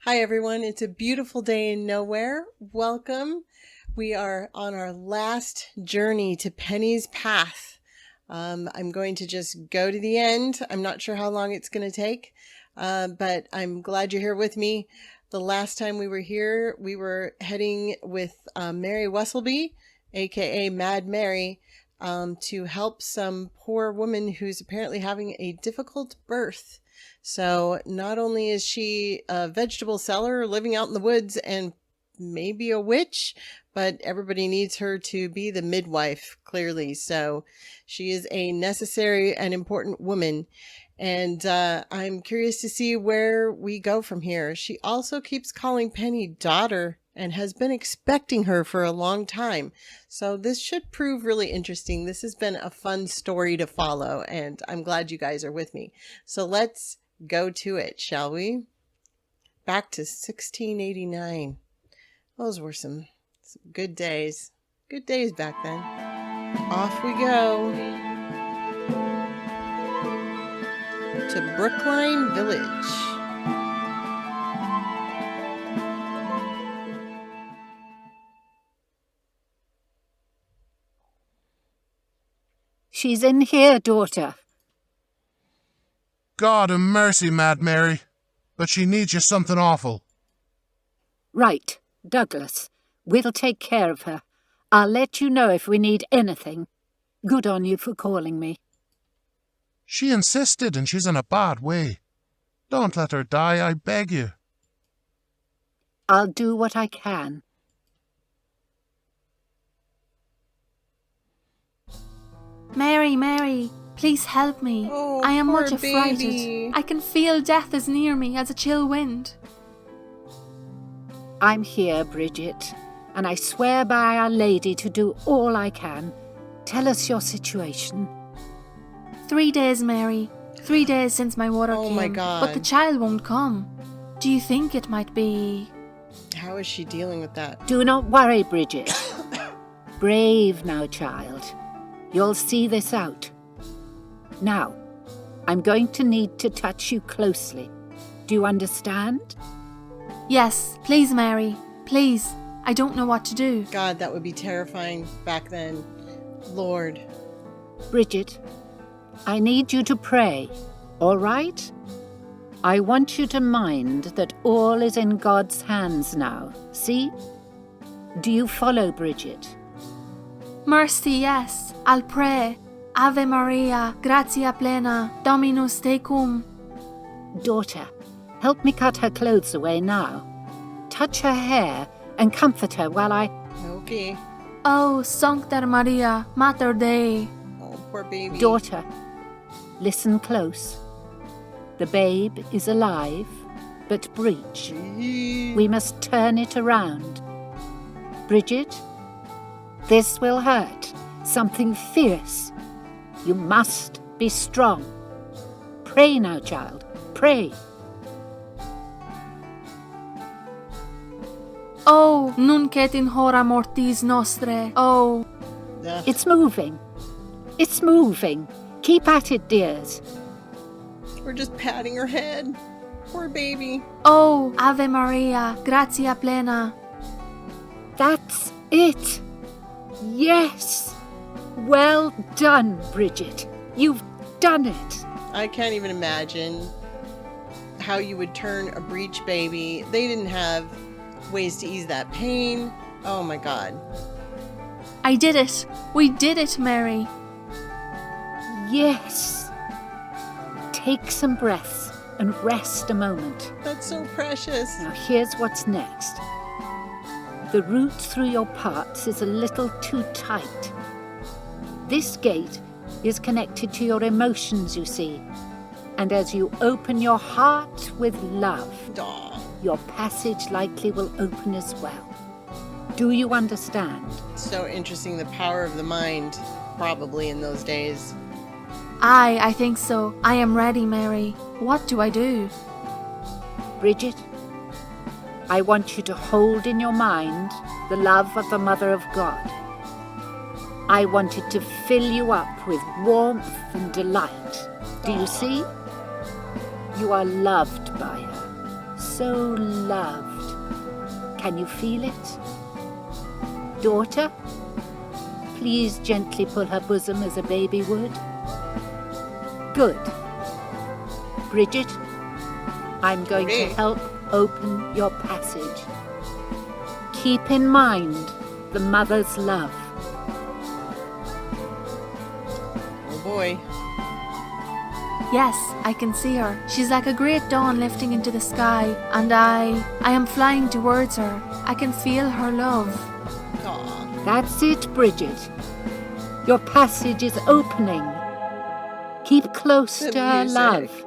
Hi, everyone. It's a beautiful day in nowhere. Welcome. We are on our last journey to Penny's Path. I'm going to just go to the end. I'm not sure how long it's going to take, but I'm glad you're here with me. The last time we were here, we were heading with Mary Wesselby, aka Mad Mary, to help some poor woman who's apparently having a difficult birth. So not only is she a vegetable seller living out in the woods and maybe a witch, but everybody needs her to be the midwife, clearly. So she is a necessary and important woman. And I'm curious to see where we go from here. She also keeps calling Penny daughter and has been expecting her for a long time. So this should prove really interesting. This has been a fun story to follow, and I'm glad you guys are with me. So let's go to it, shall we? Back to 1689. Those were some good days. Good days back then. Off we go to Brookline Village. She's in here, daughter. God of mercy, Mad Mary, but she needs you something awful. Right, Douglas. We'll take care of her. I'll let you know if we need anything. Good on you for calling me. She insisted, and she's in a bad way. Don't let her die, I beg you. I'll do what I can. Mary, please help me. Oh, I am poor much affrighted. baby. I can feel death is near me as a chill wind. I'm here, Bridget, and I swear by Our Lady to do all I can. Tell us your situation. 3 days, Mary. 3 days since my water Oh came. my God. But the child won't come. Do you think it might be... How is she dealing with that? Do not worry, Bridget. Brave now, child. You'll see this out. Now, I'm going to need to touch you closely. Do you understand? Yes, please, Mary. Please. I don't know what to do. God, that would be terrifying back then. Lord. Bridget, I need you to pray, all right? I want you to mind that all is in God's hands now, see? Do you follow, Bridget? Mercy, yes. I'll pray. Ave Maria, gratia plena, Dominus tecum. Daughter, help me cut her clothes away now. Touch her hair and comfort her while I... Okay. Oh, Sancta Maria, Mater Dei. Oh, poor baby. Daughter, listen close. The babe is alive, but breech. We must turn it around. Bridget, this will hurt. Something fierce. You must be strong. Pray now, child. Pray. Oh, nunc et in hora mortis nostre. Oh. Ugh. It's moving. It's moving. Keep at it, dears. We're just patting her head. Poor baby. Oh, Ave Maria, gratia plena. That's it. Yes. Well done, Bridget. You've done it. I can't even imagine how you would turn a breech baby. They didn't have ways to ease that pain. Oh my God. I did it. We did it, Mary. Yes. Take some breaths and rest a moment. That's so precious. Now here's what's next. The route through your parts is a little too tight. This gate is connected to your emotions, you see. And as you open your heart with love, Aw. your passage likely will open as well. Do you understand? So interesting, the power of the mind, probably in those days. I think so. I am ready, Mary. What do I do? Bridget, I want you to hold in your mind the love of the Mother of God. I want it to fill you up with warmth and delight. Do you see? You are loved by her. so loved. Can you feel it? Daughter, please gently pull her bosom as a baby would. Good. Bridget, I'm going to help open your passage. Keep in mind the mother's love. Oh boy. Yes, I can see her. She's like a great dawn lifting into the sky, and I am flying towards her. I can feel her love. Aw. That's it, Bridget. Your passage is opening. Keep close The to her music. love.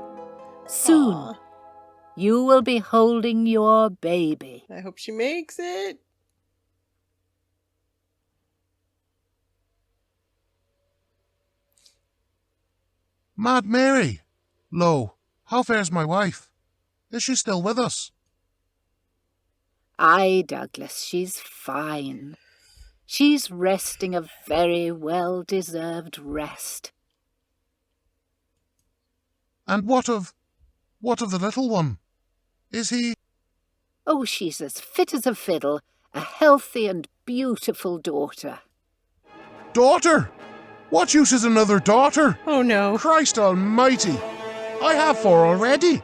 Soon, Aw. you will be holding your baby. I hope she makes it. Mad Mary! Lo, how fares my wife? Is she still with us? Aye, Douglas, she's fine. She's resting a very well-deserved rest. And what of the little one? Is he... Oh, she's as fit as a fiddle, a healthy and beautiful daughter. Daughter? What use is another daughter? Oh no. Christ almighty! I have 4 already.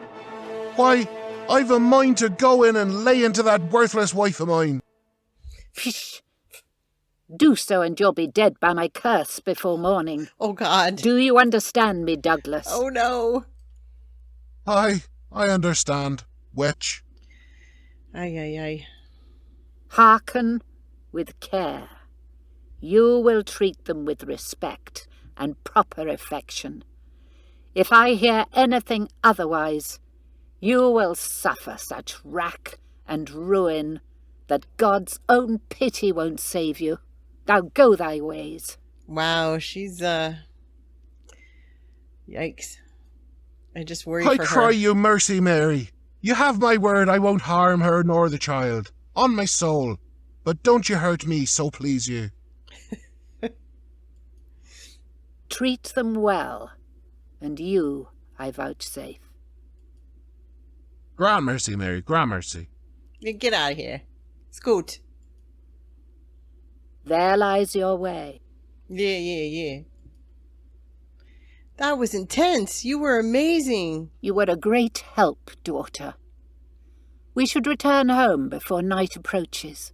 Why, I've a mind to go in and lay into that worthless wife of mine. Fish. Do so and you'll be dead by my curse before morning. Oh God. Do you understand me, Douglas? Oh no. I understand, witch. Ay, ay, ay. Hearken with care. You will treat them with respect and proper affection. If I hear anything otherwise, you will suffer such rack and ruin that God's own pity won't save you. Now go thy ways. Wow, she's yikes. I just worry I for cry her. you mercy, Mary. You have my word I won't harm her nor the child. On my soul. But don't you hurt me, so please you. Treat them well, and you I vouchsafe. Gramercy, Mary, gramercy. Yeah, get out of here. Scoot. There lies your way. Yeah. That was intense. You were amazing. You were a great help, daughter. We should return home before night approaches.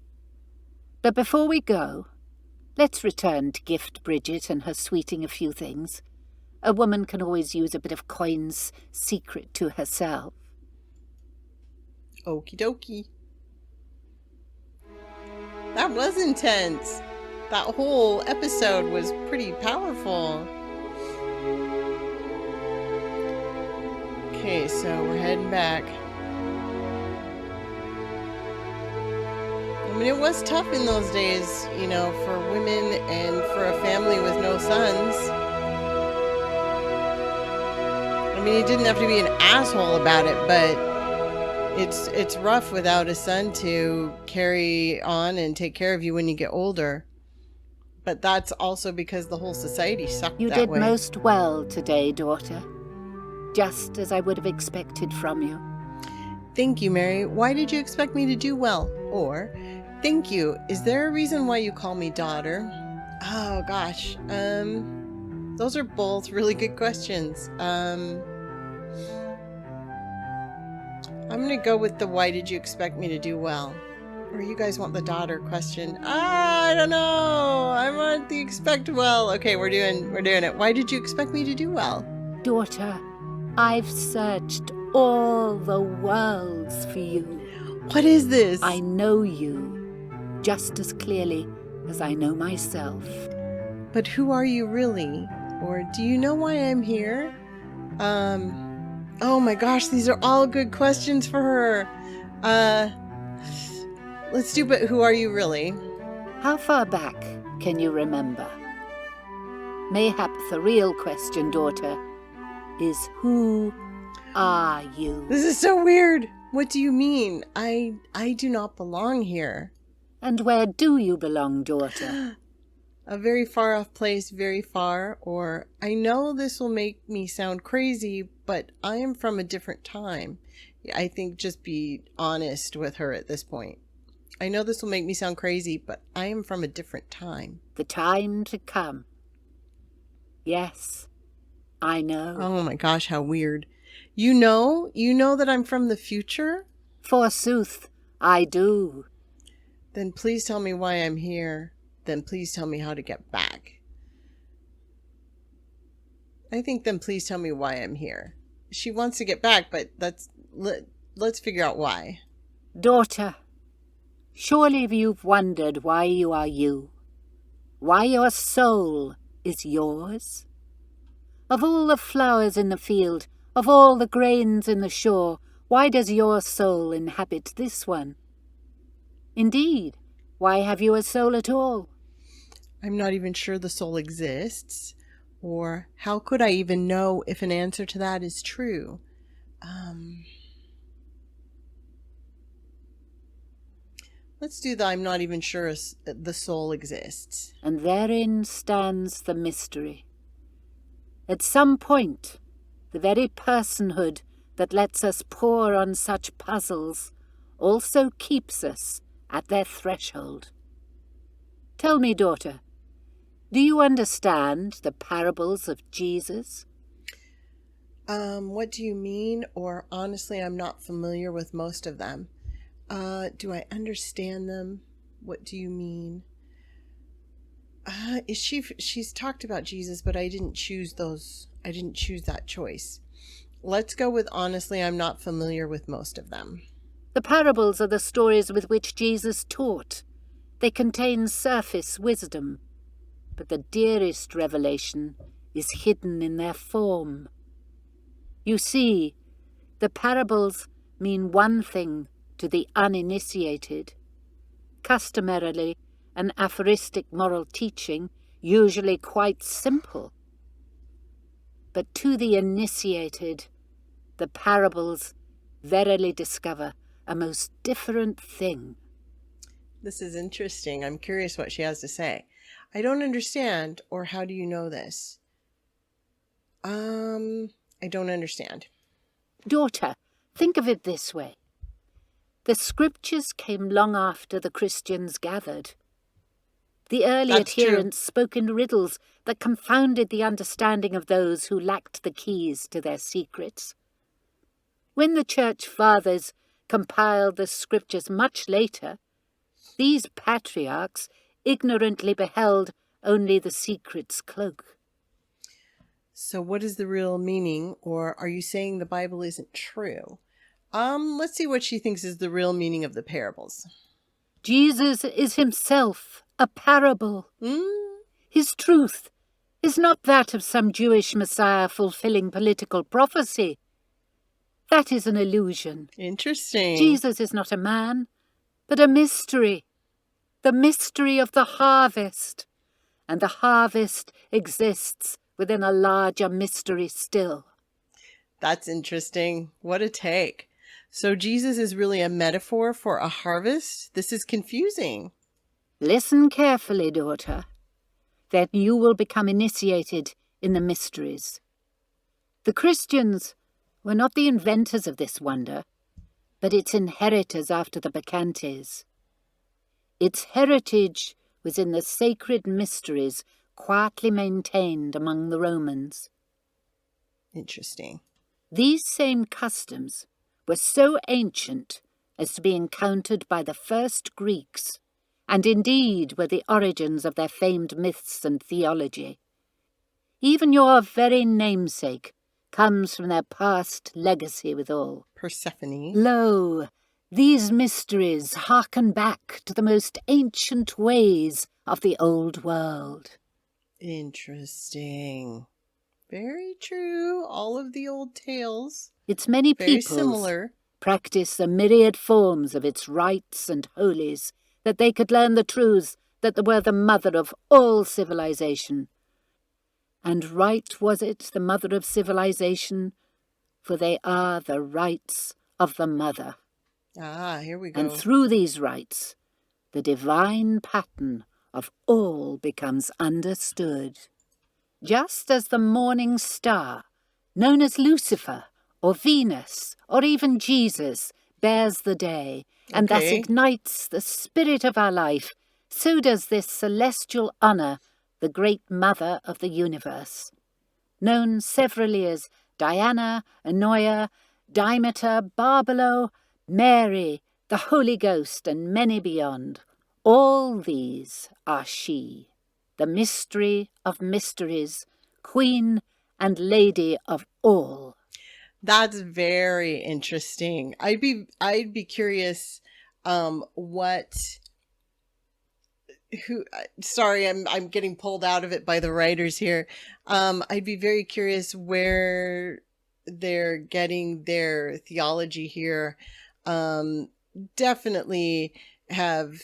But before we go, let's return to gift Bridget and her sweeting a few things. A woman can always use a bit of coin's secret to herself. Okie dokie. That was intense. That whole episode was pretty powerful. Okay, so we're heading back. I mean, it was tough in those days, you know, for women and for a family with no sons. I mean, he didn't have to be an asshole about it, but it's rough without a son to carry on and take care of you when you get older. But that's also because the whole society sucked You that did way. most well today, daughter. Just as I would have expected from you. Thank you, Mary. Why did you expect me to do well? Or, thank you. Is there a reason why you call me daughter? Oh, gosh. Those are both really good questions. I'm going to go with the why did you expect me to do well? Or you guys want the daughter question? I don't know. I want the expect well. Okay, we're doing it. Why did you expect me to do well? Daughter, I've searched all the worlds for you. What is this? I know you just as clearly as I know myself. But who are you really? Or do you know why I'm here? Oh my gosh, these are all good questions for her. Let's do, but who are you really? How far back can you remember? Mayhap the real question, daughter, is who are you? This is so weird. What do you mean? I do not belong here. And where do you belong, daughter? A very far off place, very far, or I know this will make me sound crazy, but I am from a different time. I think just be honest with her at this point. I know this will make me sound crazy, but I am from a different time. The time to come. Yes, I know. Oh my gosh, how weird. You know that I'm from the future? Forsooth, I do. Then please tell me why I'm here. Then please tell me how to get back. I think then please tell me why I'm here. She wants to get back, but let's figure out why. Daughter, surely you've wondered why you are you, why your soul is yours. Of all the flowers in the field, of all the grains in the shore, why does your soul inhabit this one? Indeed, why have you a soul at all? I'm not even sure the soul exists, or how could I even know if an answer to that is true? Let's do the I'm not even sure the soul exists. And therein stands the mystery. At some point, the very personhood that lets us pore on such puzzles also keeps us at their threshold. Tell me, daughter, do you understand the parables of Jesus? What do you mean? Or honestly, I'm not familiar with most of them. Do I understand them? What do you mean? She's talked about Jesus, but I didn't choose those. I didn't choose that choice. Let's go with honestly, I'm not familiar with most of them. The parables are the stories with which Jesus taught. They contain surface wisdom, but the dearest revelation is hidden in their form. You see, the parables mean one thing to the uninitiated. Customarily, an aphoristic moral teaching, usually quite simple. But to the initiated, the parables verily discover a most different thing. This is interesting. I'm curious what she has to say. I don't understand, or how do you know this? I don't understand. Daughter, think of it this way. The scriptures came long after the Christians gathered. The early That's adherents spoke in riddles that confounded the understanding of those who lacked the keys to their secrets. When the church fathers compiled the scriptures much later, these patriarchs ignorantly beheld only the secret's cloak. So what is the real meaning, or are you saying the Bible isn't true? Let's see what she thinks is the real meaning of the parables. Jesus is himself a parable. His truth is not that of some Jewish Messiah fulfilling political prophecy. That is an illusion. Interesting. Jesus is not a man, but a mystery. The mystery of the harvest. And the harvest exists within a larger mystery still. That's interesting. What a take. So Jesus is really a metaphor for a harvest? This is confusing. Listen carefully, daughter. Then you will become initiated in the mysteries. The Christians were not the inventors of this wonder, but its inheritors after the Bacchantes. Its heritage was in the sacred mysteries quietly maintained among the Romans. Interesting. These same customs were so ancient as to be encountered by the first Greeks, and indeed were the origins of their famed myths and theology. Even your very namesake comes from their past legacy withal. Persephone. Lo, these mysteries hearken back to the most ancient ways of the old world. Interesting. Very true. All of the old tales. Its many Very peoples similar. practice the myriad forms of its rites and holies, that they could learn the truths that were the mother of all civilization. And right was it the mother of civilization, for they are the rites of the mother. Ah, here we go. And through these rites, the divine pattern of all becomes understood. Just as the morning star, known as Lucifer or Venus, or even Jesus bears the day, and thus Okay. ignites the spirit of our life, so does this celestial honour the great mother of the universe. Known severally as Diana, Anoia, Demeter, Barbelo, Mary, the Holy Ghost, and many beyond, all these are she, the mystery of mysteries, queen and lady of all. That's very interesting. I'd be curious sorry, I'm getting pulled out of it by the writers here. I'd be very curious where they're getting their theology here. Definitely have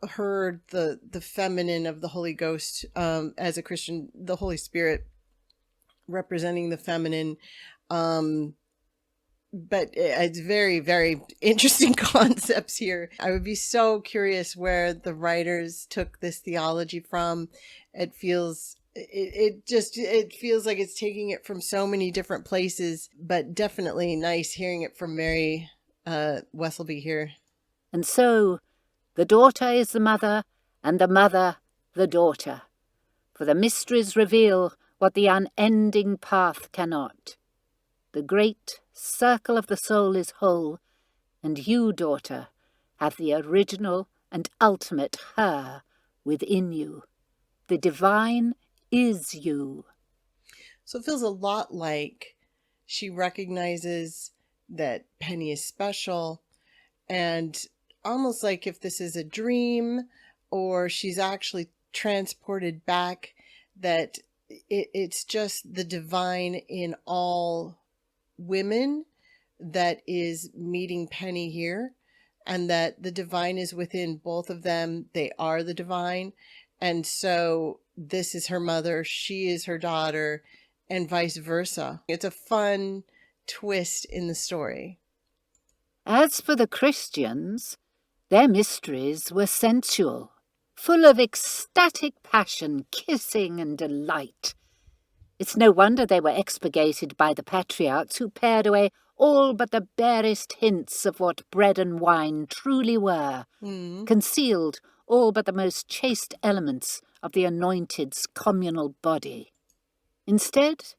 heard the feminine of the Holy Ghost, as a Christian, the Holy Spirit representing the feminine. But it's very, very interesting concepts here. I would be so curious where the writers took this theology from. It feels it feels like it's taking it from so many different places, but definitely nice hearing it from Mary Wesselby here. And so the daughter is the mother, and the mother the daughter. For the mysteries reveal what the unending path cannot. The great circle of the soul is whole, and you, daughter, have the original and ultimate her within you. The divine is you. So it feels a lot like she recognizes that Penny is special, and almost like if this is a dream or she's actually transported back, that it's just the divine in all women that is meeting Penny here, and that the divine is within both of them. They are the divine. And so this is her mother, she is her daughter, and vice versa. It's a fun twist in the story. As for the Christians, their mysteries were sensual, full of ecstatic passion, kissing and delight. It's no wonder they were expurgated by the patriarchs, who pared away all but the barest hints of what bread and wine truly were, concealed all but the most chaste elements of the anointed's communal body. Instead,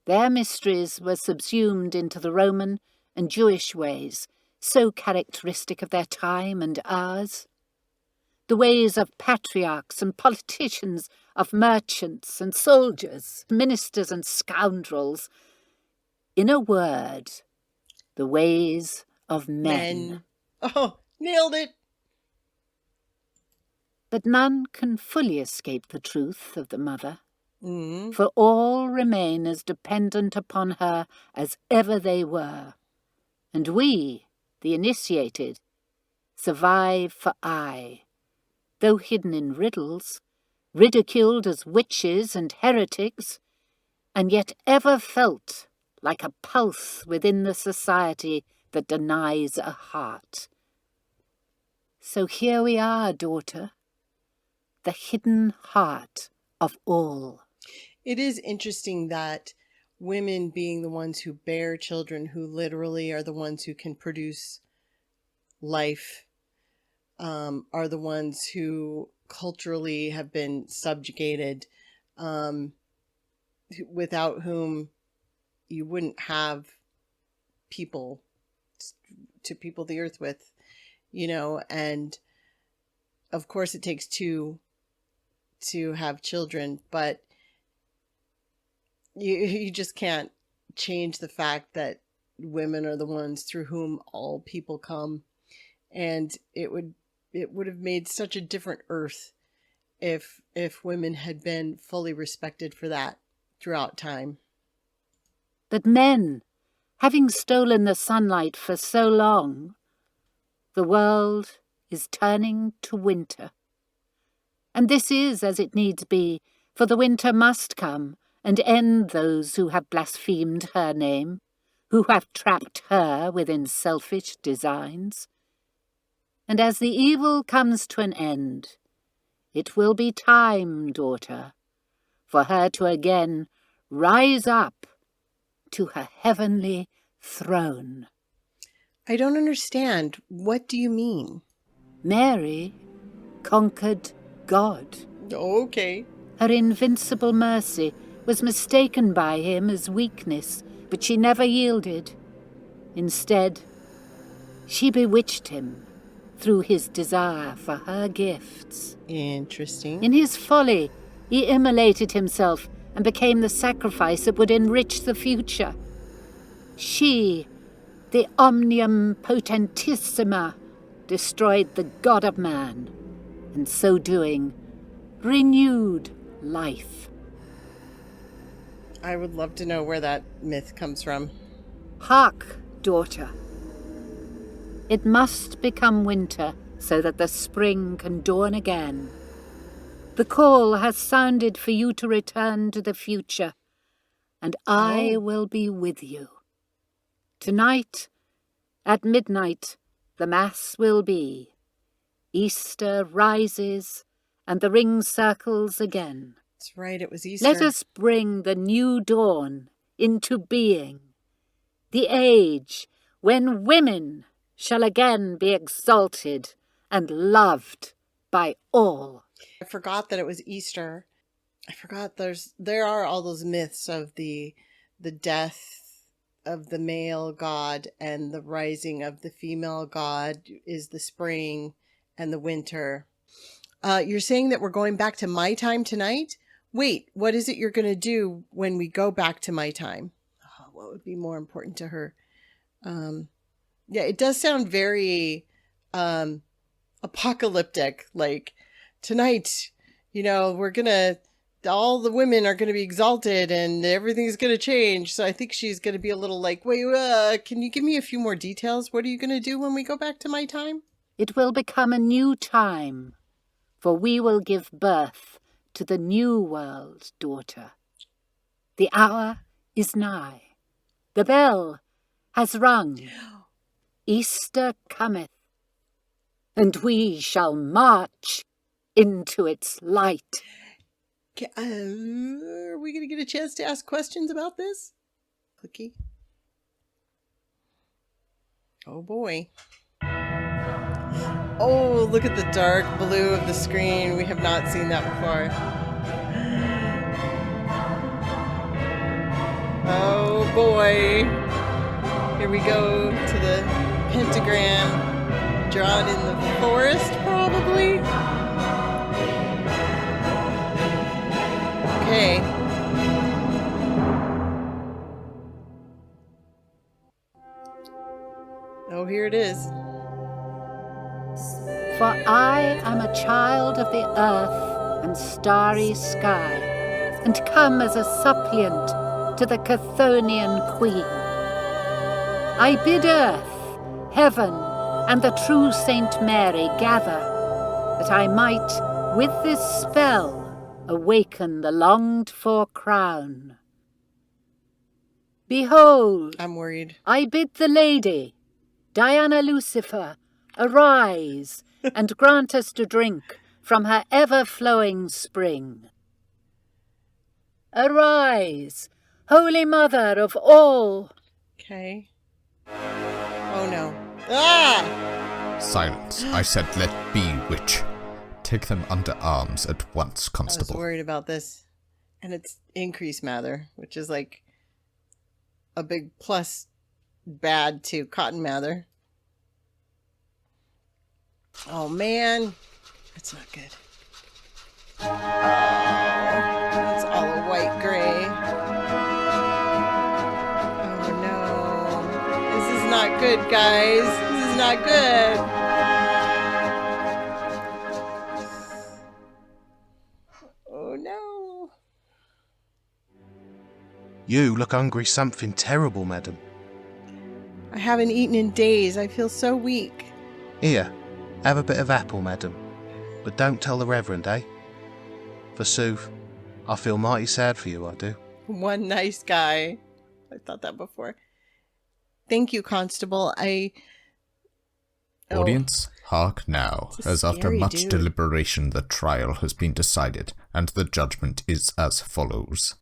their mysteries were subsumed into the Roman and Jewish ways, so characteristic of their time and ours. The ways of patriarchs and politicians, of merchants and soldiers, ministers and scoundrels. In a word, the ways of men. Oh, nailed it. But none can fully escape the truth of the mother, Mm. for all remain as dependent upon her as ever they were. And we, the initiated, survive for aye, though hidden in riddles, ridiculed as witches and heretics, and yet ever felt like a pulse within the society that denies a heart. So here we are, daughter, the hidden heart of all. It is interesting that women, being the ones who bear children, who literally are the ones who can produce life, are the ones who culturally have been subjugated, without whom you wouldn't have people to people the earth with, and of course it takes two to have children, but you just can't change the fact that women are the ones through whom all people come. And it would have made such a different earth if women had been fully respected for that throughout time. But men, having stolen the sunlight for so long, the world is turning to winter. And this is as it needs be, for the winter must come and end those who have blasphemed her name, who have trapped her within selfish designs. And as the evil comes to an end, it will be time, daughter, for her to again rise up to her heavenly throne. I don't understand. What do you mean? Mary conquered God. Okay. Her invincible mercy was mistaken by him as weakness, but she never yielded. Instead, she bewitched him through his desire for her gifts. Interesting. In his folly, he immolated himself and became the sacrifice that would enrich the future. She, the Omnium Potentissima, destroyed the God of man, and so doing, renewed life. I would love to know where that myth comes from. Hark, daughter. It must become winter so that the spring can dawn again. The call has sounded for you to return to the future, and I will be with you. Tonight, at midnight, the Mass will be. Easter rises, and the ring circles again. That's right, it was Easter. Let us bring the new dawn into being, the age when women shall again be exalted and loved by all. I forgot that it was Easter. I forgot there are all those myths of the death of the male god and the rising of the female god is the spring and the winter. You're saying that we're going back to my time tonight? Wait, what is it you're going to do when we go back to my time? Oh, what would be more important to her? Yeah, it does sound very apocalyptic. Like, tonight, all the women are going to be exalted and everything's going to change. So I think she's going to be a little like, wait, can you give me a few more details? What are you going to do when we go back to my time? It will become a new time, for we will give birth to the new world, daughter. The hour is nigh. The bell has rung. Easter cometh, and we shall march into its light. Are we going to get a chance to ask questions about this? Clicky. Oh boy. Oh, look at the dark blue of the screen. We have not seen that before. Oh boy. Here we go to the pentagram drawn in the forest, probably. Okay. Oh, here it is. For I am a child of the earth and starry sky, and come as a suppliant to the Chthonian queen. I bid earth, heaven, and the true Saint Mary gather, that I might, with this spell, awaken the longed-for crown. Behold, I'm worried. I bid the lady, Diana Lucifer, arise, and grant us to drink from her ever-flowing spring. Arise, Holy Mother of all. Okay. Oh no. Ah! Silence. I said let be, witch. Take them under arms at once, I Constable. was worried about this. And it's increased Mather, which is like a big plus bad to Cotton Mather. Oh man, that's not good. Oh, it's all a white gray. Oh no. This is not good, guys. This is not good. Oh no. You look hungry something terrible, madam. I haven't eaten in days. I feel so weak. Here, have a bit of apple, madam. But don't tell the Reverend, eh? Forsooth, I feel mighty sad for you, I do. One nice guy. I thought that before. Thank you, Constable. Audience, hark now, It's a as after scary much dude. deliberation the trial has been decided, and the judgment is as follows.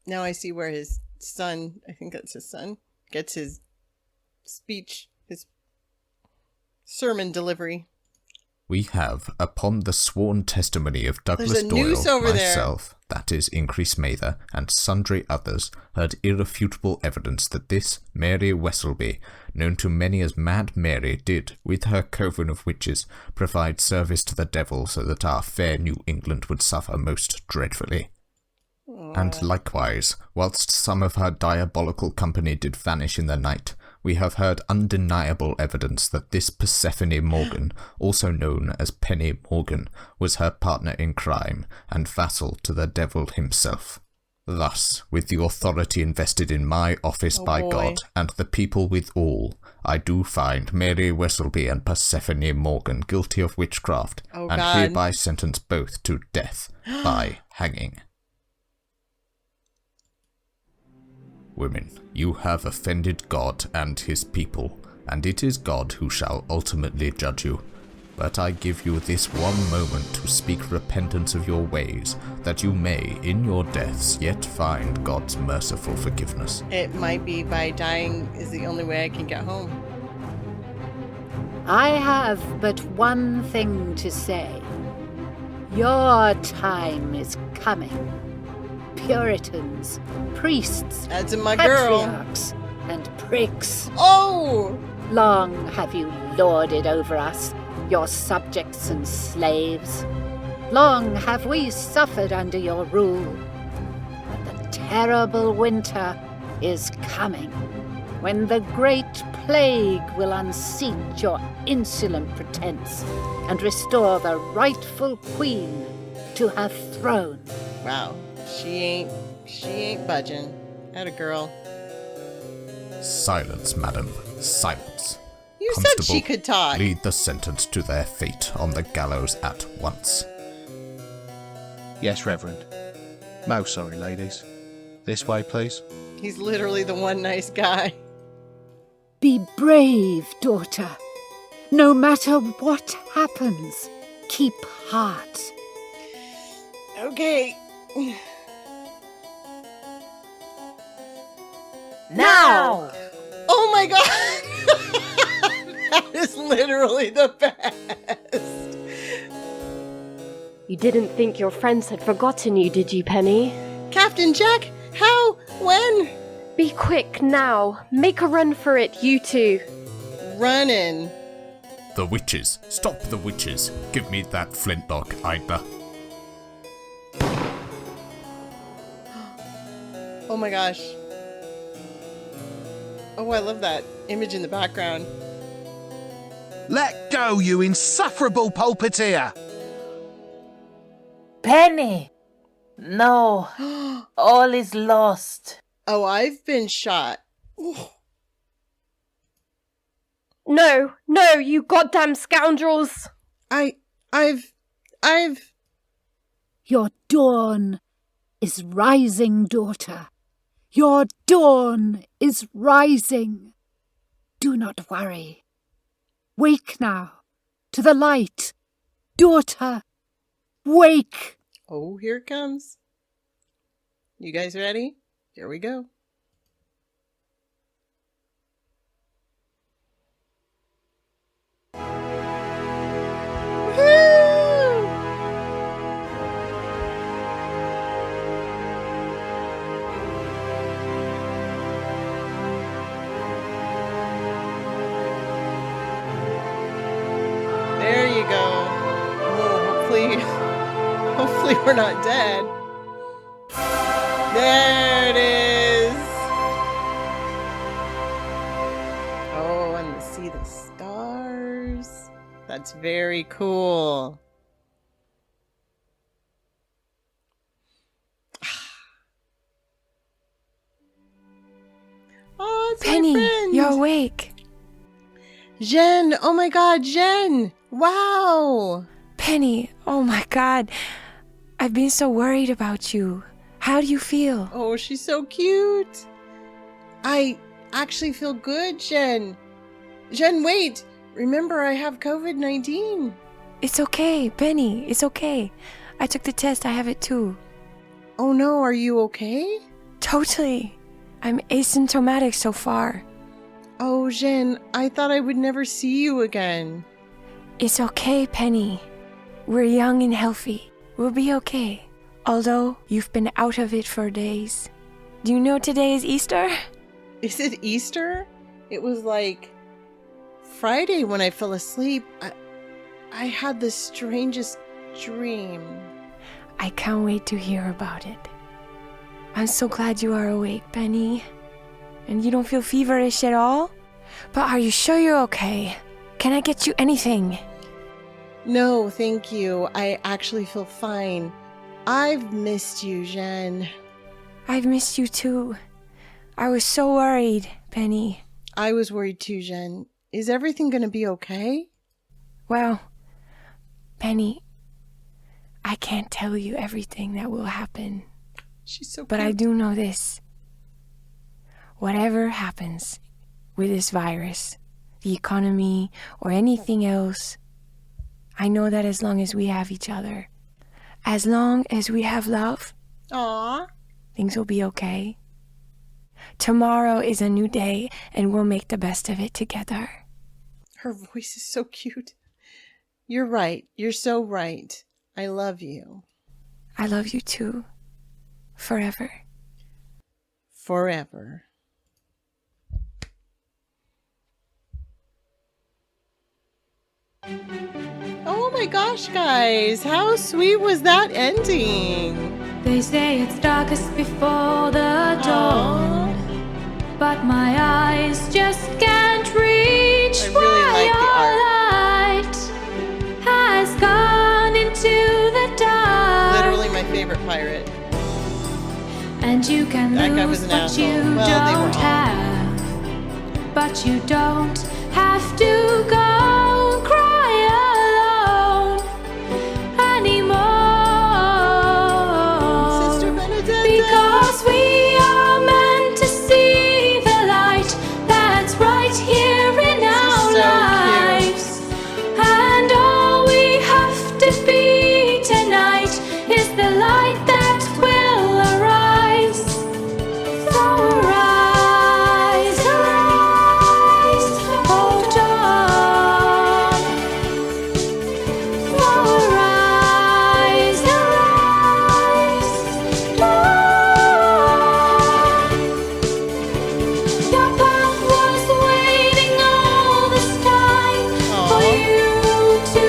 Now I see where his son, I think that's his son, gets his speech, his sermon delivery. We have, upon the sworn testimony of Douglas There's a Doyle, noose over there. myself, that is Increase Mather, and sundry others, heard irrefutable evidence that this Mary Wesselby, known to many as Mad Mary, did, with her coven of witches, provide service to the devil so that our fair New England would suffer most dreadfully. And likewise, whilst some of her diabolical company did vanish in the night, we have heard undeniable evidence that this Persephone Morgan, also known as Penny Morgan, was her partner in crime and vassal to the devil himself. Thus, with the authority invested in my office by boy. God and the people withal, I do find Mary Wesselby and Persephone Morgan guilty of witchcraft, Oh, and God. hereby sentence both to death by hanging. Women, you have offended God and his people, and it is God who shall ultimately judge you. But I give you this one moment to speak repentance of your ways, that you may, in your deaths, yet find God's merciful forgiveness. It might be by dying is the only way I can get home. I have but one thing to say. Your time is coming. Puritans, priests, That's my girl. patriarchs, and pricks. Oh! Long have you lorded over us, your subjects and slaves. Long have we suffered under your rule. But the terrible winter is coming, when the great plague will unseat your insolent pretense and restore the rightful queen to her throne. Wow. She ain't budging. Atta girl. Silence, madam, silence. You said Constable, she could talk. lead the sentence to their fate on the gallows at once. Yes, Reverend. Most sorry, ladies. This way, please. He's literally the one nice guy. Be brave, daughter. No matter what happens, keep heart. Okay. Now! Oh my god! That is literally the best. You didn't think your friends had forgotten you, did you, Penny? Captain Jack, how? When? Be quick now. Make a run for it, you two. Running. The witches! Stop the witches! Give me that flintlock, Ida. Oh my gosh. Oh, I love that image in the background. Let go, you insufferable pulpiteer! Penny! No, all is lost. Oh, I've been shot. No, you goddamn scoundrels! I've. Your dawn is rising, daughter. Your dawn is rising. Do not worry. Wake now to the light. Daughter, wake. Oh, here it comes. You guys ready? Here we go. Woo! There you go. Oh, hopefully we're not dead. There it is. Oh, and to see the stars. That's very cool. Oh, it's Penny, my friend. you're awake. Jen. Oh my God, Jen. Wow. Penny, oh my God. I've been so worried about you. How do you feel? Oh, she's so cute. I actually feel good, Jen. Jen, wait. Remember, I have COVID-19. It's okay, Penny. It's okay. I took the test. I have it too. Oh no, are you okay? Totally. I'm asymptomatic so far. Oh, Jen, I thought I would never see you again. It's okay, Penny. We're young and healthy. We'll be okay. Although you've been out of it for days. Do you know today is Easter? Is it Easter? It was like Friday when I fell asleep. I had the strangest dream. I can't wait to hear about it. I'm so glad you are awake, Penny. And you don't feel feverish at all? But are you sure you're okay? Can I get you anything? No, thank you. I actually feel fine. I've missed you, Jen. I've missed you too. I was so worried, Penny. I was worried too, Jen. Is everything gonna be okay? Well, Penny, I can't tell you everything that will happen. She's so But cute. I do know this. Whatever happens with this virus, the economy, or anything else, I know that as long as we have each other, as long as we have love, Aww. things will be okay. Tomorrow is a new day, and we'll make the best of it together. Her voice is so cute. You're right. You're so right. I love you. I love you too. Forever. Forever. Oh my gosh, guys. How sweet was that ending? They say it's darkest before the dawn, Aww. but my eyes just can't reach I really where like the your art. light has gone into the dark. Literally my favorite pirate. And you can That guy was lose an what asshole. you Well, they were don't all. have, but you don't have to go cry alone anymore. Sister Benedetta. Because we are meant to see the light that's right here in our so lives. And all we have to be tonight is the light that will arise. So arise, arise, oh dawn. So arise, arise, dawn. Your path was waiting all this time for Aw. you to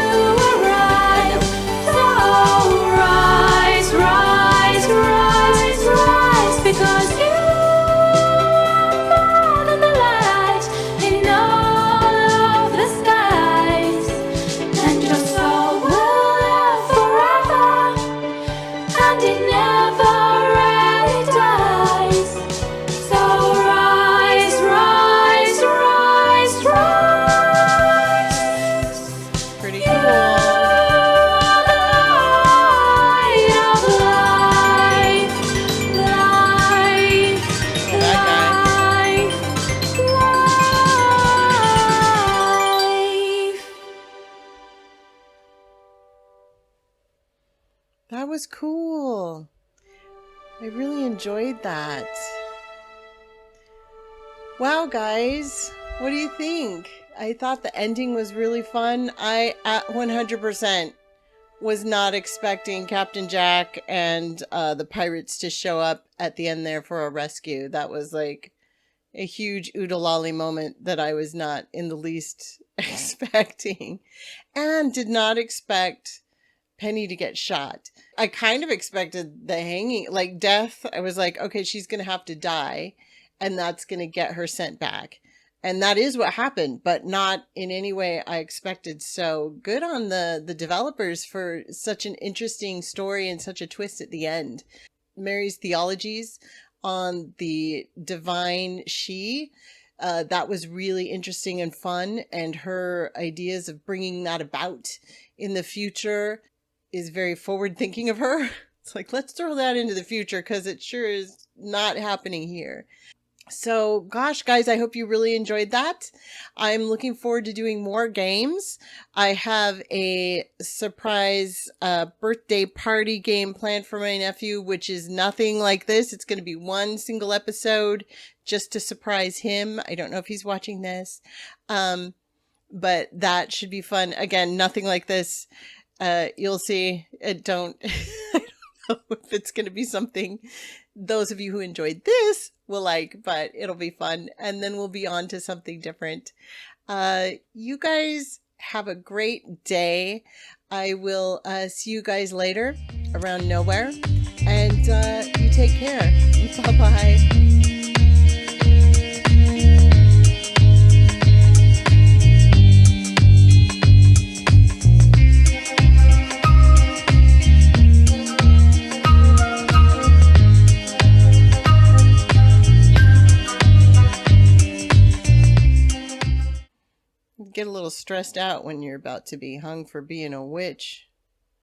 arrive. So rise, rise, rise, rise, because you are more than the light in all of the skies, and your soul will live forever, and it never really dies. So rise, rise, rise, rise. Pretty You cool. are the light of life, life, Oh, that guy. life. That was cool. I really enjoyed that. Wow, guys. What do you think? I thought the ending was really fun. I, at 100%, was not expecting Captain Jack and the pirates to show up at the end there for a rescue. That was like a huge oodalali moment that I was not in the least expecting, and did not expect Penny to get shot. I kind of expected the hanging, like death. I was like, okay, she's going to have to die, and that's going to get her sent back. And that is what happened, but not in any way I expected. So good on the developers for such an interesting story and such a twist at the end. Mary's theologies on the divine she, that was really interesting and fun. And her ideas of bringing that about in the future is very forward thinking of her. It's like, let's throw that into the future because it sure is not happening here. So, gosh, guys, I hope you really enjoyed that. I'm looking forward to doing more games. I have a surprise birthday party game planned for my nephew, which is nothing like this. It's going to be one single episode just to surprise him. I don't know if he's watching this, but that should be fun. Again, nothing like this. You'll see. I don't know if it's going to be something those of you who enjoyed this will like, but it'll be fun. And then we'll be on to something different. You guys have a great day. I will see you guys later around nowhere. And you take care. Bye-bye. Get a little stressed out when you're about to be hung for being a witch.